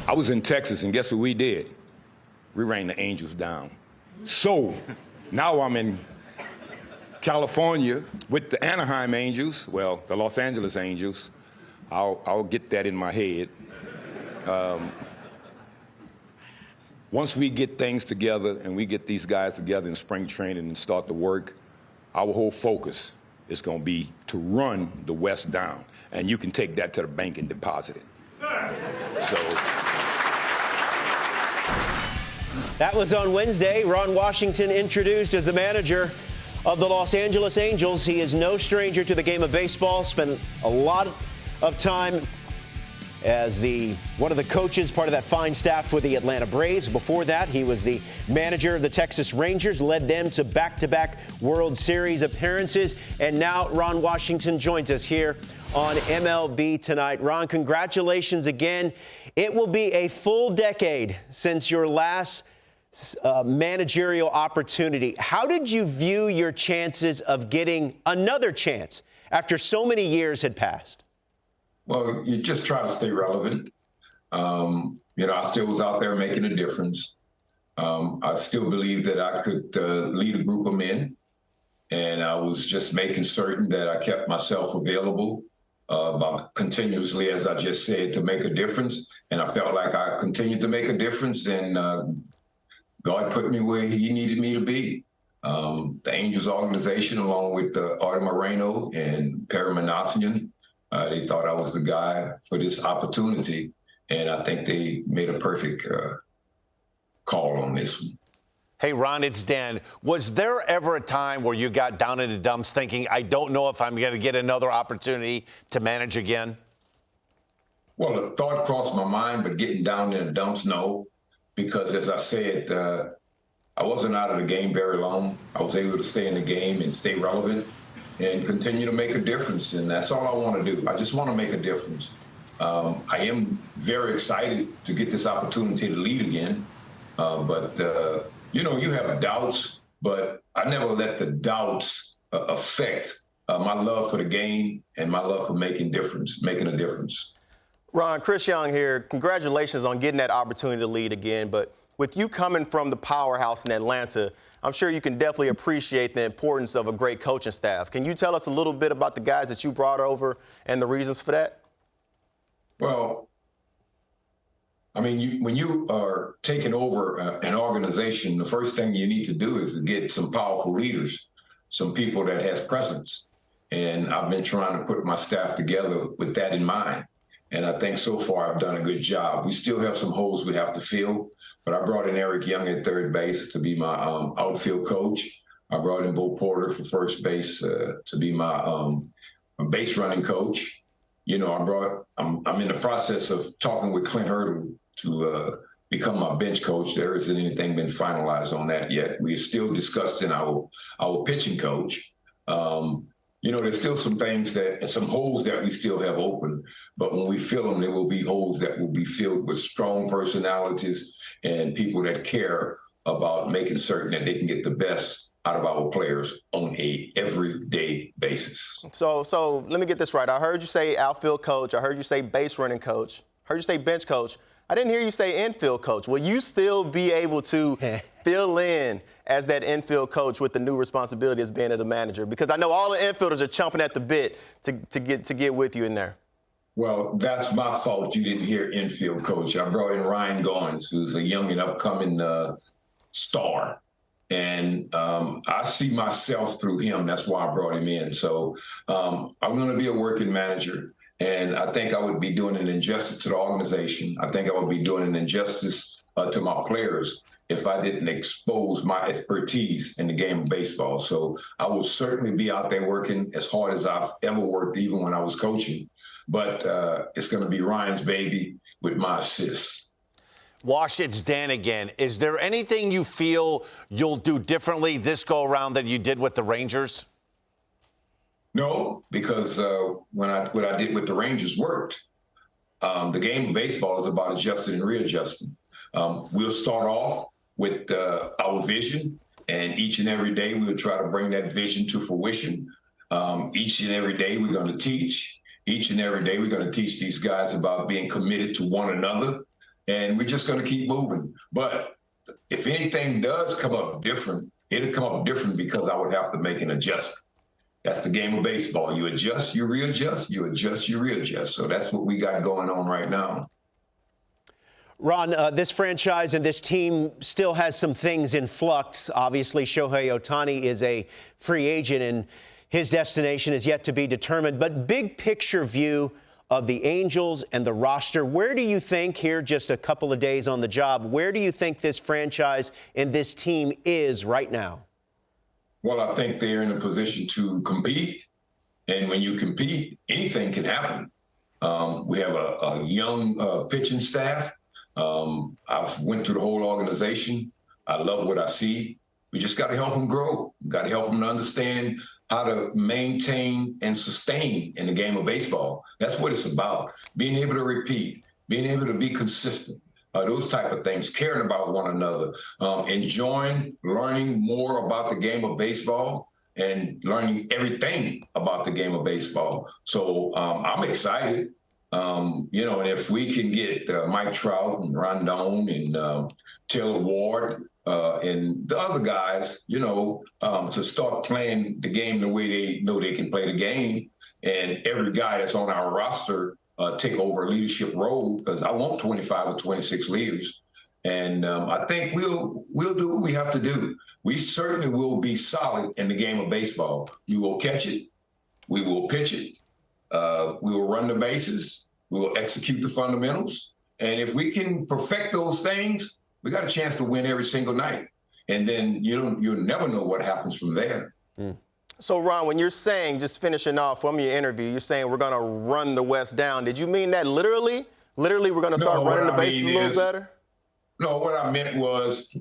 I was in Texas, and guess what we did? We ran the Angels down. So now I'm in California with the Anaheim Angels, well, the Los Angeles Angels. I'll get that in my head. Once we get things together and we get these guys together in spring training and start to work, our whole focus is going to be to run the West down. And you can take that to the bank and deposit it. So. That was on Wednesday. Ron Washington introduced as the manager of the Los Angeles Angels. He is no stranger to the game of baseball. Spent a lot of time as one of the coaches, part of that fine staff for the Atlanta Braves. Before that, he was the manager of the Texas Rangers, led them to back-to-back World Series appearances. And now Ron Washington joins us here on MLB Tonight. Ron, congratulations again. It will be a full decade since your last managerial opportunity. How did you view your chances of getting another chance after so many years had passed? Well, you just try to stay relevant. I still was out there making a difference. I still believe that I could lead a group of men, and I was just making certain that I kept myself available continuously, as I just said, to make a difference. And I felt like I continued to make a difference, and God put me where he needed me to be. The Angels organization, along with Artie Moreno and Perry Manasian, they thought I was the guy for this opportunity, and I think they made a perfect call on this one. Hey, Ron, it's Dan. Was there ever a time where you got down in the dumps thinking, I don't know if I'm going to get another opportunity to manage again? Well, the thought crossed my mind, but getting down in the dumps, no. Because as I said, I wasn't out of the game very long. I was able to stay in the game and stay relevant and continue to make a difference. And that's all I want to do. I just want to make a difference. I am very excited to get this opportunity to lead again. You have doubts, but I never let the doubts affect my love for the game and my love for making a difference. Ron, Chris Young here. Congratulations on getting that opportunity to lead again. But with you coming from the powerhouse in Atlanta, I'm sure you can definitely appreciate the importance of a great coaching staff. Can you tell us a little bit about the guys that you brought over and the reasons for that? Well, when you are taking over an organization, the first thing you need to do is to get some powerful leaders, some people that has presence. And I've been trying to put my staff together with that in mind. And I think so far I've done a good job. We still have some holes we have to fill, but I brought in Eric Young at third base to be my outfield coach. I brought in Bo Porter for first base to be my base running coach. I'm in the process of talking with Clint Hurdle to become my bench coach. There isn't anything been finalized on that yet. We're still discussing our pitching coach. There's still some holes that we still have open, but when we fill them, there will be holes that will be filled with strong personalities and people that care about making certain that they can get the best out of our players on a everyday basis. So let me get this right. I heard you say outfield coach. I heard you say base running coach. I heard you say bench coach. I didn't hear you say infield coach. Will you still be able to fill in as that infield coach with the new responsibility as being a manager? Because I know all the infielders are chomping at the bit to get with you in there. Well, that's my fault. You didn't hear infield coach. I brought in Ryan Goins, who's a young and upcoming star. And I see myself through him. That's why I brought him in. So I'm going to be a working manager. And I think I would be doing an injustice to the organization. I think I would be doing an injustice to my players if I didn't expose my expertise in the game of baseball. So I will certainly be out there working as hard as I've ever worked, even when I was coaching. But it's going to be Ryan's baby with my assists. Wash, it's Dan again. Is there anything you feel you'll do differently this go around than you did with the Rangers? No, because what I did with the Rangers worked. The game of baseball is about adjusting and readjusting. We'll start off with our vision, and each and every day we'll try to bring that vision to fruition. Each and every day we're going to teach. Each and every day we're going to teach these guys about being committed to one another and we're just going to keep moving. But if anything does come up different, it'll come up different because I would have to make an adjustment. That's the game of baseball. You adjust, you readjust, you adjust, you readjust. So that's what we got going on right now. Ron, this franchise and this team still has some things in flux. Obviously, Shohei Ohtani is a free agent, and his destination is yet to be determined. But big picture view of the Angels and the roster, where do you think, here just a couple of days on the job, where do you think this franchise and this team is right now? Well, I think they're in a position to compete. And when you compete, anything can happen. We have a young pitching staff. I've went through the whole organization. I love what I see. We just got to help them grow. We got to help them to understand how to maintain and sustain in the game of baseball. That's what it's about. Being able to repeat, being able to be consistent, those type of things, caring about one another, enjoying learning more about the game of baseball and learning everything about the game of baseball. So I'm excited. And if we can get Mike Trout and Rondon and Taylor Ward and the other guys, to start playing the game the way they know they can play the game, and every guy that's on our roster take over a leadership role, because I want 25 or 26 leaders. And I think we'll do what we have to do. We certainly will be solid in the game of baseball. We will catch it. We will pitch it. We will run the bases. We will execute the fundamentals. And if we can perfect those things, we got a chance to win every single night. And then you'll never know what happens from there. So, Ron, when you're saying, just finishing off from your interview, you're saying we're going to run the West down. Did you mean that literally? Literally, we're going to start running the bases a little better? No, what I meant was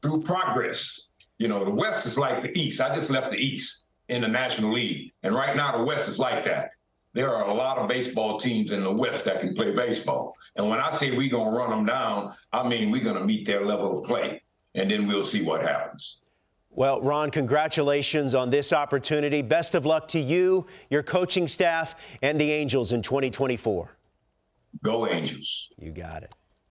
through progress. The West is like the East. I just left the East in the National League. And right now, the West is like that. There are a lot of baseball teams in the West that can play baseball. And when I say we're going to run them down, I mean we're going to meet their level of play. And then we'll see what happens. Well, Ron, congratulations on this opportunity. Best of luck to you, your coaching staff, and the Angels in 2024. Go Angels. You got it.